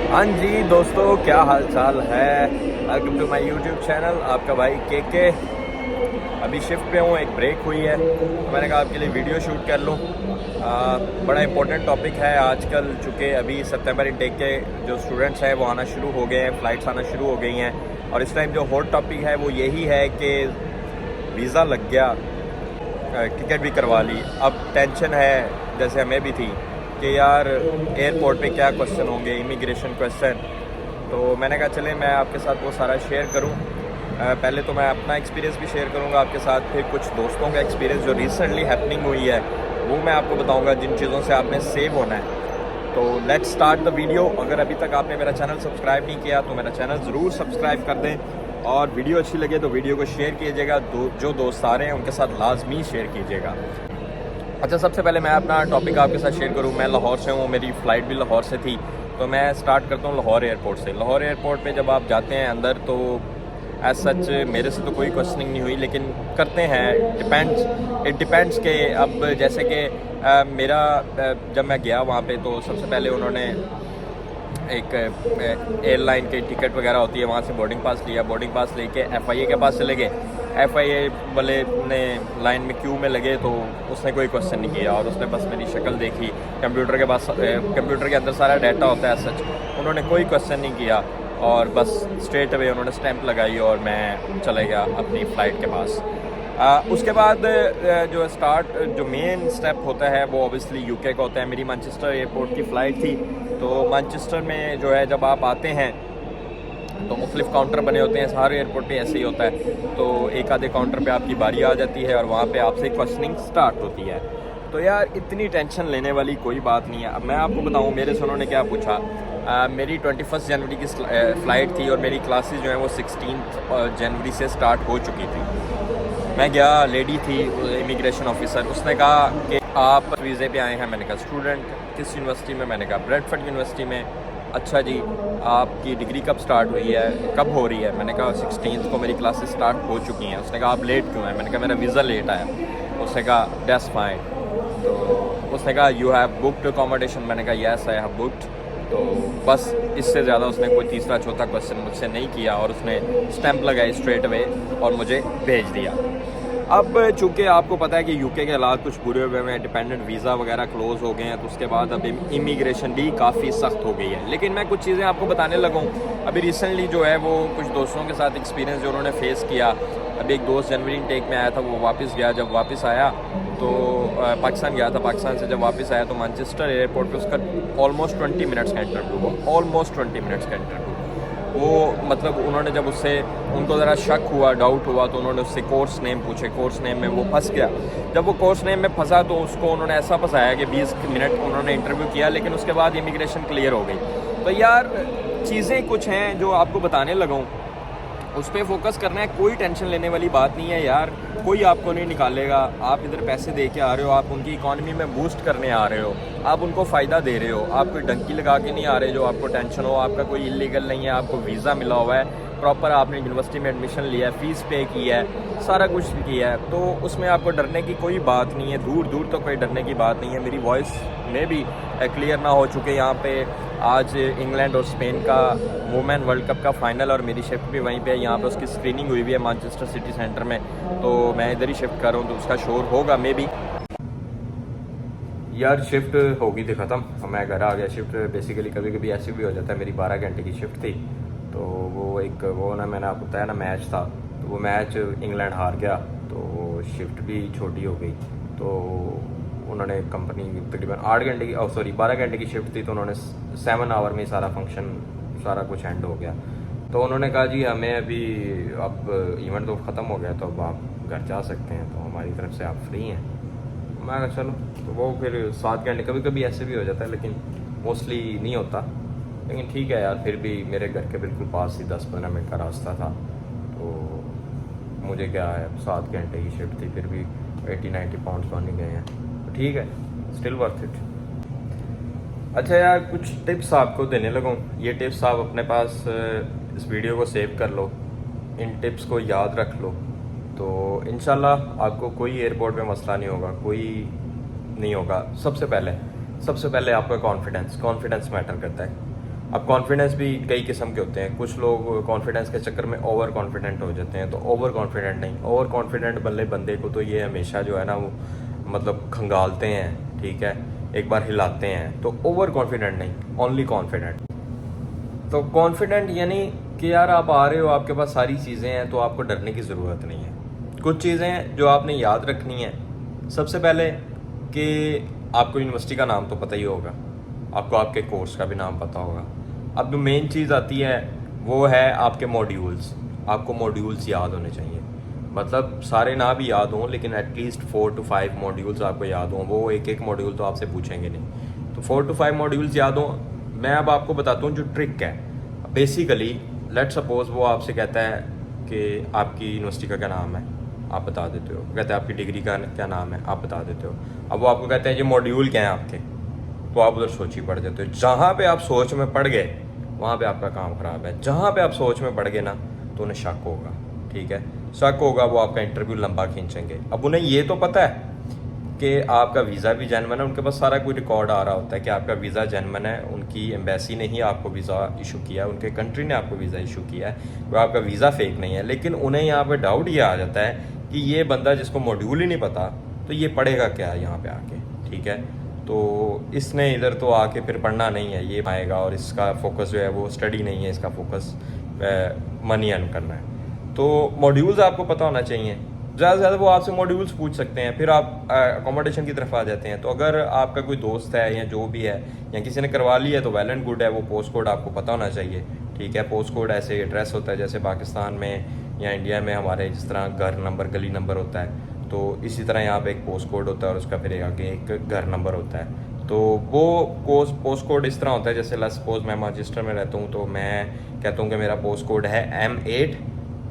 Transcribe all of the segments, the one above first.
हाँ जी दोस्तों, क्या हाल चाल है। Welcome to my YouTube channel. आपका भाई के अभी शिफ्ट पे हूँ, एक ब्रेक हुई है तो मैंने कहा आपके लिए वीडियो शूट कर लूँ। बड़ा इंपॉर्टेंट टॉपिक है आजकल, चूँकि अभी सितंबर इनटेक के जो स्टूडेंट्स हैं वो आना शुरू हो गए हैं, फ़्लाइट्स आना शुरू हो गई हैं। और इस टाइम जो हॉट टॉपिक है वो यही है कि वीज़ा लग गया, टिकट भी करवा ली। अब टेंशन है, जैसे हमें भी थी, कि यार एयरपोर्ट पे क्या क्वेश्चन होंगे, इमिग्रेशन क्वेश्चन। तो मैंने कहा चले मैं आपके साथ वो सारा शेयर करूं। पहले तो मैं अपना एक्सपीरियंस भी शेयर करूंगा आपके साथ, फिर कुछ दोस्तों का एक्सपीरियंस जो रिसेंटली हैपनिंग हुई है वो मैं आपको बताऊंगा, जिन चीज़ों से आपने सेव होना है। तो लेट्स स्टार्ट द वीडियो। अगर अभी तक आपने मेरा चैनल सब्सक्राइब नहीं किया तो मेरा चैनल ज़रूर सब्सक्राइब कर दें, और वीडियो अच्छी लगे तो वीडियो को शेयर कीजिएगा। जो दोस्त आ रहे हैं उनके साथ लाजमी शेयर कीजिएगा। अच्छा, सबसे पहले मैं अपना टॉपिक आपके साथ शेयर करूँ। मैं लाहौर से हूँ, मेरी फ़्लाइट भी लाहौर से थी, तो मैं स्टार्ट करता हूँ लाहौर एयरपोर्ट से। लाहौर एयरपोर्ट पे जब आप जाते हैं अंदर तो एज सच मेरे से तो कोई क्वेश्चनिंग नहीं हुई, लेकिन करते हैं, इट डिपेंड्स के अब जैसे कि जब मैं गया वहाँ पे तो सबसे पहले उन्होंने एक एयरलाइन की टिकट वगैरह होती है, वहाँ से बोर्डिंग पास लिया। बोर्डिंग पास लेके FIA के पास चले गए। FIA वाले ने लाइन में क्यू में लगे तो उसने कोई क्वेश्चन नहीं किया, और उसने बस मेरी शक्ल देखी। कंप्यूटर के पास कंप्यूटर के अंदर सारा डाटा होता है सच। उन्होंने कोई क्वेश्चन नहीं किया और बस स्ट्रेट अवे उन्होंने स्टैंप लगाई और मैं चले गया अपनी फ़्लाइट के पास। उसके बाद जो मेन स्टेप होता है वो ऑब्वियसली UK का होता है। मेरी मैनचेस्टर एयरपोर्ट की फ़्लाइट थी, तो मैनचेस्टर में जो है जब आप आते हैं तो मुख्तलिफ काउंटर बने होते हैं। हर एयरपोर्ट पे ऐसे ही होता है, तो एक आधे काउंटर पे आपकी बारी आ जाती है और वहाँ पे आपसे क्वेश्चनिंग स्टार्ट होती है। तो यार इतनी टेंशन लेने वाली कोई बात नहीं है। अब मैं आपको बताऊँ मेरे से उन्होंने क्या पूछा। मेरी 21 जनवरी की फ़्लाइट थी और मेरी क्लासेस जो हैं वो 16 जनवरी से स्टार्ट हो चुकी थी। मैं गया, लेडी थी इमिग्रेशन ऑफिसर, उसने कहा कि आप वीज़े पे आए हैं। मैंने कहा स्टूडेंट, किस यूनिवर्सिटी में? मैंने कहा ब्रेडफोर्ड यूनिवर्सिटी में। अच्छा जी, आपकी डिग्री कब स्टार्ट हुई है, कब हो रही है? मैंने कहा 16 को मेरी क्लासेस स्टार्ट हो चुकी हैं। उसने कहा आप लेट क्यों हैं? मैंने कहा मेरा वीज़ा लेट आया। उसने कहा दैट्स फाइन। तो उसने कहा यू हैव बुक्ड अकोमोडेशन? मैंने कहा येस आई हैव बुक्ड। तो बस इससे ज़्यादा उसने कोई तीसरा चौथा क्वेश्चन मुझसे नहीं किया और उसने स्टैंप लगाई स्ट्रेट अवे और मुझे भेज दिया। अब चूँकि आपको पता है कि UK के हालात कुछ बुरे हुए हैं, डिपेंडेंट वीज़ा वगैरह क्लोज़ हो गए हैं, तो उसके बाद अब इमिग्रेशन भी काफ़ी सख्त हो गई है। लेकिन मैं कुछ चीज़ें आपको बताने लगा हूँ। अभी रिसेंटली जो है वो कुछ दोस्तों के साथ एक्सपीरियंस जो उन्होंने फ़ेस किया। अभी एक दोस्त जनवरी इनटेक में आया था, वो वापस गया। जब वापस आया तो पाकिस्तान गया था, पाकिस्तान से जब वापस आया तो मैनचेस्टर एयरपोर्ट पर उसका ऑलमोस्ट 20 मिनट्स का इंटरव्यू हुआ। ऑलमोस्ट 20 मिनट्स का इंटरव्यू। वो मतलब उन्होंने जब उनको ज़रा शक हुआ, डाउट हुआ, तो उन्होंने उससे कोर्स नेम पूछे। कोर्स नेम में वो फंस गया। जब वो कोर्स नेम में फंसा तो उसको उन्होंने ऐसा फंसाया कि 20 मिनट उन्होंने इंटरव्यू किया, लेकिन उसके बाद इमिग्रेशन क्लियर हो गई। तो यार चीज़ें कुछ हैं जो आपको बताने लगा हूँ, उस पर फोकस करना है। कोई टेंशन लेने वाली बात नहीं है यार, कोई आपको नहीं निकालेगा। आप इधर पैसे दे के आ रहे हो, आप उनकी इकॉनमी में बूस्ट करने आ रहे हो, आप उनको फ़ायदा दे रहे हो। आप कोई डंकी लगा के नहीं आ रहे जो आपको टेंशन हो। आपका कोई इलीगल नहीं है, आपको वीज़ा मिला हुआ है, प्रॉपर आपने यूनिवर्सिटी में एडमिशन लिया है, फ़ीस पे की है, सारा कुछ किया है, तो उसमें आपको डरने की कोई बात नहीं है। दूर दूर तो कोई डरने की बात नहीं है। मेरी वॉइस में भी क्लियर ना हो चुके। यहाँ पे आज इंग्लैंड और स्पेन का वुमेन वर्ल्ड कप का फ़ाइनल और मेरी शिफ्ट भी वहीं पे है। यहाँ पे उसकी स्क्रीनिंग हुई है मैनचेस्टर सिटी सेंटर में, तो मैं इधर ही शिफ्ट कर रहा हूँ, तो उसका शोर होगा मे बी। यार शिफ्ट होगी थी ख़त्म, मैं घर आ गया। शिफ्ट बेसिकली कभी कभी ऐसे भी हो जाता है। मेरी 12 घंटे की शिफ्ट थी, तो वो ना मैंने आपको बताया ना मैच था, तो वो मैच इंग्लैंड हार गया, तो शिफ्ट भी छोटी हो गई। तो उन्होंने कंपनी तकरीबन 8 घंटे की 12 घंटे की शिफ्ट थी, तो उन्होंने 7 आवर में सारा फंक्शन सारा कुछ एंड हो गया। तो उन्होंने कहा जी हमें अभी अब इवेंट तो ख़त्म हो गया, तो अब आप घर जा सकते हैं, तो हमारी तरफ से आप फ्री हैं। मैं कहा चलो। तो वो फिर 7 घंटे, कभी कभी ऐसे भी हो जाता है, लेकिन मोस्टली नहीं होता। लेकिन ठीक है यार, फिर भी मेरे घर के बिल्कुल पास ही 10-15 मिनट का रास्ता था, तो मुझे क्या है, 7 घंटे की शिफ्ट थी, फिर भी 80-90 पाउंड्स बन ही गए हैं, तो ठीक है, स्टिल वर्थ इट। अच्छा यार, कुछ टिप्स आपको देने लगा हूँ। ये टिप्स आप अपने पास इस वीडियो को सेव कर लो, इन टिप्स को याद रख लो, तो इंशाल्लाह आपको कोई एयरपोर्ट में मसला नहीं होगा, कोई नहीं होगा। सबसे पहले आपका कॉन्फिडेंस मैटर करता है। अब कॉन्फिडेंस भी कई किस्म के होते हैं। कुछ लोग कॉन्फिडेंस के चक्कर में ओवर कॉन्फिडेंट हो जाते हैं, तो ओवर कॉन्फिडेंट नहीं, ओवर कॉन्फिडेंट बंदे को तो ये हमेशा जो है ना वो मतलब खंगालते हैं, ठीक है, एक बार हिलाते हैं। तो ओवर कॉन्फिडेंट नहीं, ओनली कॉन्फिडेंट। तो कॉन्फिडेंट यानी कि यार आप आ रहे हो, आपके पास सारी चीज़ें हैं, तो आपको डरने की ज़रूरत नहीं है। कुछ चीज़ें जो आपने याद रखनी है, सबसे पहले कि आपको यूनिवर्सिटी का नाम तो पता ही होगा, आपको आपके कोर्स का भी नाम पता होगा। अब जो मेन चीज़ आती है वो है आपके मॉड्यूल्स। आपको मॉड्यूल्स याद होने चाहिए, मतलब सारे ना भी याद हों लेकिन एटलीस्ट 4 to 5 मॉड्यूल्स आपको याद हों। वो एक मॉड्यूल तो आपसे पूछेंगे नहीं, तो 4 to 5 मॉड्यूल्स याद हों। मैं अब आपको बताता हूँ जो ट्रिक है। बेसिकली लेट सपोज वो आपसे कहता है कि आपकी यूनिवर्सिटी का क्या नाम है, आप बता देते हो। कहते हैं आपकी डिग्री का क्या नाम है, आप बता देते हो। अब वो आपको कहते हैं ये मॉड्यूल क्या है आपके, तो आप उधर सोच ही पड़ जाते हो। जहाँ पे आप सोच में पड़ गए वहाँ पे आपका काम ख़राब है। जहाँ पे आप सोच में पड़ गए ना तो उन्हें शक होगा, ठीक है, शक होगा, वो आपका इंटरव्यू लंबा खींचेंगे। अब उन्हें ये तो पता है कि आपका वीज़ा भी जेन्युइन है, उनके पास सारा कोई रिकॉर्ड आ रहा होता है कि आपका वीज़ा जेन्युइन है, उनकी एम्बेसी ने ही आपको वीज़ा इशू किया है, उनके कंट्री ने आपको वीज़ा इशू किया है, वो आपका वीज़ा फेक नहीं है। लेकिन उन्हें यहाँ पे डाउट ये आ जाता है कि ये बंदा जिसको मॉड्यूल ही नहीं पता, तो ये पढ़ेगा क्या यहाँ पे आके, ठीक है। तो इसने इधर तो आके फिर पढ़ना नहीं है, ये आएगा और इसका फोकस जो है वो स्टडी नहीं है, इसका फोकस मनी अर्न करना है। तो मॉड्यूल्स आपको पता होना चाहिए। ज़्यादा से ज़्यादा वो आपसे मॉड्यूल्स पूछ सकते हैं, फिर आप अकोमोडेशन की तरफ आ जाते हैं। तो अगर आपका कोई दोस्त है या जो भी है या किसी ने करवा लिया है तो वेल एंड गुड है, वो पोस्ट कोड आपको पता होना चाहिए, ठीक है। पोस्ट कोड ऐसे एड्रेस होता है जैसे पाकिस्तान में या इंडिया में हमारे जिस तरह घर नंबर गली नंबर होता है, तो इसी तरह यहाँ पे एक पोस्ट कोड होता है और उसका फिर आगे एक घर नंबर होता है। तो वो पोस्ट कोड इस तरह होता है जैसे लेट्स सपोज मैं मैनचेस्टर में रहता हूँ, तो मैं कहता हूँ कि मेरा पोस्ट कोड है M8,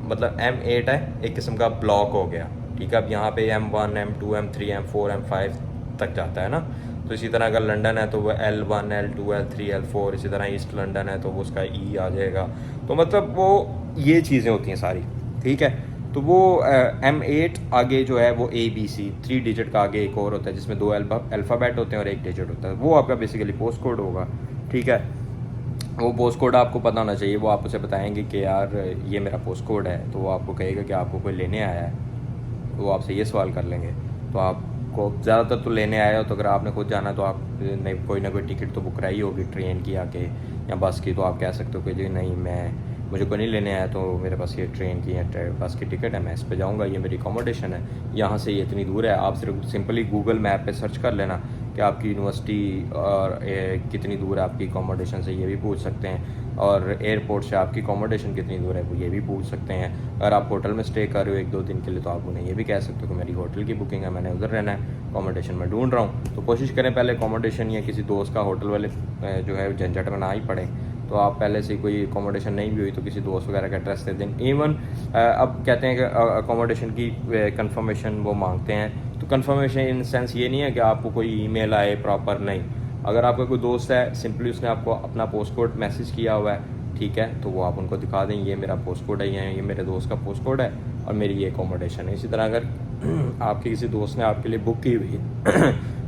मतलब M8 है एक किस्म का ब्लॉक हो गया, ठीक है। अब यहाँ पे M1 M2 M3 M4 M5 तक जाता है ना। तो इसी तरह अगर लंदन है तो वो L1 L2 L3 L4, इसी तरह ईस्ट लंदन है तो वो उसका E आ जाएगा। तो मतलब वो ये चीज़ें होती हैं सारी, ठीक है। तो वो M8 आगे जो है वो ABC 3 डिजिट का आगे एक और होता है जिसमें 2 अल्फ़ाबेट होते हैं और 1 डिजिट होता है, वो आपका बेसिकली पोस्ट कोड होगा, ठीक है। वो पोस्ट कोड आपको पता होना चाहिए। वो आप उसे बताएंगे कि यार ये मेरा पोस्ट कोड है, तो वो आपको कहेगा कि आपको कोई लेने आया है, तो वो आपसे ये सवाल कर लेंगे। तो आपको ज़्यादातर तो लेने आया हो, तो अगर आपने खुद जाना तो आप कोई ना कोई टिकट तो बुक कराई होगी ट्रेन की आके या बस की, तो आप कह सकते हो कि जी नहीं मुझे कोई नहीं लेने आया, तो मेरे पास ये ट्रेन की या बस की टिकट है, मैं इस पे जाऊँगा, ये मेरी अकोमोडेशन है, यहाँ से ये इतनी दूर है। आप सिर्फ सिंपली गूगल मैप पे सर्च कर लेना कि आपकी यूनिवर्सिटी और कितनी दूर है आपकी अकोमोडेशन से, ये भी पूछ सकते हैं। और एयरपोर्ट से आपकी अकोमोडेशन कितनी दूर है वो ये भी पूछ सकते हैं। अगर आप होटल में स्टे कर रहे हो 1-2 दिन के लिए, तो आप उन्हें ये भी कह सकते हो कि मेरी होटल की बुकिंग है, मैंने उधर रहना है, अकोमोडेशन में ढूंढ रहा हूँ। तो कोशिश करें पहले अकोमोडेशन या किसी दोस्त का होटल वाले जो है झंझट में ना ही पड़े। तो आप पहले से कोई अकोमोडेशन नहीं भी हुई तो किसी दोस्त वगैरह का एड्रेस दे दें। इवन अब कहते हैं कि अकोमोडेशन की कंफर्मेशन वो मांगते हैं, तो कंफर्मेशन इन सेंस ये नहीं है कि आपको कोई ईमेल आए प्रॉपर, नहीं। अगर आपका कोई दोस्त है सिंपली उसने आपको अपना पोस्ट कोड मैसेज किया हुआ है, ठीक है, तो वो आप उनको दिखा दें ये मेरा पोस्ट कोड है या ये मेरे दोस्त का पोस्ट कोड है और मेरी ये अकोमोडेशन है। इसी तरह अगर आपके किसी दोस्त ने आपके लिए बुक की हुई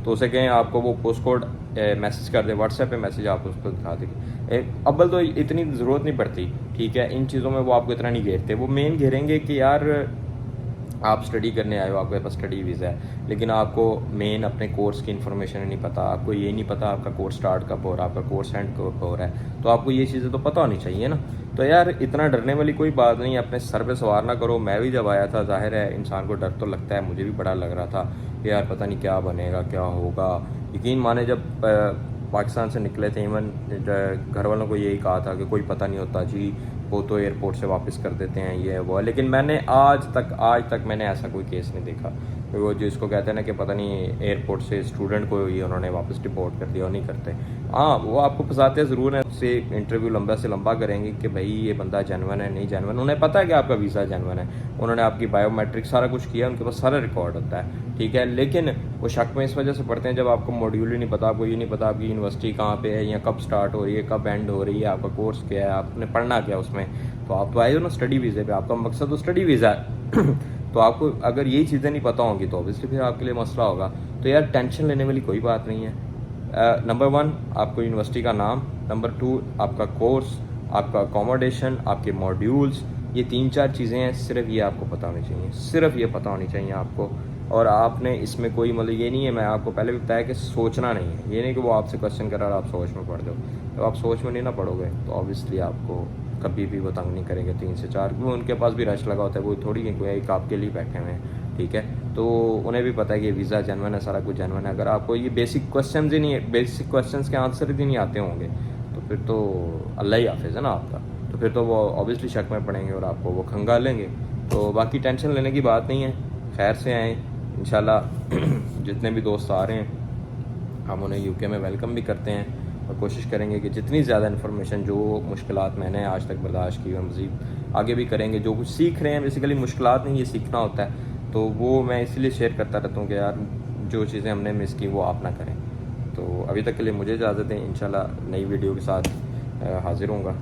तो उसे कहें आपको वो पोस्ट कोड मैसेज कर दे, व्हाट्सएप पे मैसेज आप उसको दिखा देंगे। अव्वल तो इतनी ज़रूरत नहीं पड़ती, ठीक है, इन चीज़ों में वो आपको इतना नहीं घेरते। वो मेन घेरेंगे कि यार आप स्टडी करने आए हो, आपके पास स्टडी वीज़ा है, लेकिन आपको मेन अपने कोर्स की इन्फॉर्मेशन नहीं पता, आपको ये नहीं पता आपका कोर्स स्टार्ट कब हो रहा है, आपका कोर्स एंड कब हो रहा है, तो आपको ये चीज़ें तो पता होनी चाहिए ना। तो यार इतना डरने वाली कोई बात नहीं है, अपने सर पे सवार ना करो। मैं भी जब आया था जाहिर है इंसान को डर तो लगता है, मुझे भी बड़ा लग रहा था कि यार पता नहीं क्या बनेगा क्या होगा। यकीन माने जब पाकिस्तान से निकले थे, इवन घर वालों को यही कहा था कि कोई पता नहीं होता जी, वो तो एयरपोर्ट से वापस कर देते हैं ये वो, लेकिन मैंने आज तक मैंने ऐसा कोई केस नहीं देखा। वो जिसको कहते हैं ना कि पता नहीं एयरपोर्ट से स्टूडेंट को ही उन्होंने वापस डिपोर्ट कर दिया, और नहीं करते। हाँ, वो आपको फंसाते ज़रूर हैं, उससे इंटरव्यू लंबा से लंबा करेंगे कि भाई ये बंदा जेन्युइन है नहीं जेन्युइन। उन्हें पता है कि आपका वीज़ा जेन्युइन है, उन्होंने आपकी बायोमेट्रिक सारा कुछ किया, उनके पास सारा रिकॉर्ड होता है, ठीक है। लेकिन वो शक में इस वजह से पढ़ते हैं जब आपको मॉड्यूल ही नहीं पता, आपको ये नहीं पता आपकी यूनिवर्सिटी कहाँ पे है या कब स्टार्ट हो रही है, कब एंड हो रही है, आपका कोर्स क्या है, आपने पढ़ना क्या उसमें। तो आप तो आए हो ना स्टडी वीज़े पे, आपका मकसद तो स्टडी वीज़ा है तो आपको अगर यही चीज़ें नहीं पता होंगी तो ऑब्वियसली फिर आपके लिए मसला होगा। तो यार टेंशन लेने वाली कोई बात नहीं है। नंबर 1 आपको यूनिवर्सिटी का नाम नंबर 2 आपका कोर्स, आपका अकोमोडेशन, आपके मॉड्यूल्स, ये 3-4 चीज़ें हैं, सिर्फ ये आपको पता होनी चाहिए, सिर्फ ये पता होनी चाहिए आपको। और आपने इसमें कोई मतलब ये नहीं है, मैं आपको पहले भी बताया कि सोचना नहीं है, ये नहीं कि वो आपसे क्वेश्चन कर रहा है और आप सोच में पढ़ दो। तो आप सोच में नहीं ना पढ़ोगे तो ऑब्वियसली आपको कभी भी वो तंग नहीं करेंगे 3 से 4, क्योंकि उनके पास भी रश लगा होता है, वो थोड़ी है कोई एक आपके लिए बैठे हुए हैं, ठीक है। तो उन्हें भी पता है कि वीज़ा जेन्युइन है, सारा कुछ जेन्युइन है। अगर आपको ये बेसिक क्वेश्चन ही नहीं है, बेसिक क्वेश्चन के आंसर ही नहीं आते होंगे तो फिर तो अल्लाह ही हाफिज़ है ना आपका। तो फिर तो वो ऑब्वियसली शक में पड़ेंगे और आपको वो खंगालेंगे। तो बाकी टेंशन लेने की बात नहीं है, खैर से आएँ इंशाल्लाह। जितने भी दोस्त आ रहे हैं हम उन्हें यूके में वेलकम भी करते हैं और कोशिश करेंगे कि जितनी ज़्यादा इन्फॉर्मेशन, जो मुश्किलात मैंने आज तक बर्दाश्त की, मैं मज़ीद आगे भी करेंगे। जो कुछ सीख रहे हैं बेसिकली मुश्किलात नहीं, ये सीखना होता है, तो वो मैं इसलिए शेयर करता रहता हूँ कि यार जो चीज़ें हमने मिस की वो आप ना करें। तो अभी तक के लिए मुझे इजाज़त दें, इंशाल्लाह नई वीडियो के साथ हाज़िर होऊंगा।